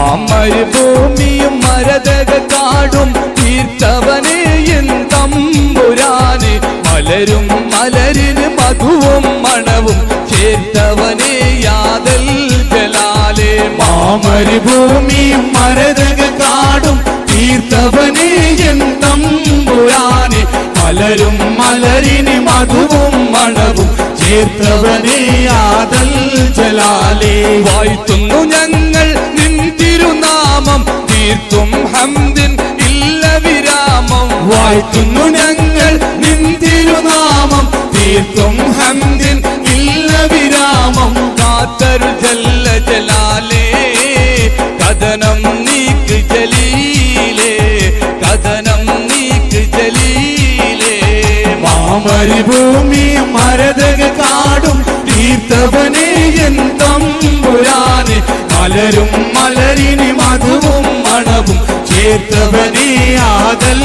മാമരുഭൂമിയും മരതക കാടും തീർത്തവനെ എൻ തമ്പുരാനെ മലരും മലരിന് മധുവും മണവും ചേർത്തവനെ യാദൽ ജലാലേ മാമരുഭൂമിയും മരതക കാടും തീർത്തവനെ എൻ തമ്പുരാനെ മലരും മലരിന് മധുവും മണവും ചേർത്തവനെ യാദൽ ജലാലേ വാഴ്ത്തുന്നു ഞങ്ങൾ നിൻ തിരുനാമം തീർത്തും ഹംദിൻ ഇല്ല വിരാമം വാഴ്ത്തുന്നു ഞങ്ങൾ നിൻ തിരുനാമം തീർത്തും ഹംദിൻ ഇല്ല വിരാമം കാത്തരു ജല്ല ജലാലേ കഥനം നീക്ക് ജലീലേ കഥനം നീക്ക് ജലീലേ മാമരുഭൂമി മരതക കാടും തീർത്തവനെ എൻ തമ്പുരാനെ മലരും മലരിന് മധുവും മണവും ചേർത്തവനെ യാദൽ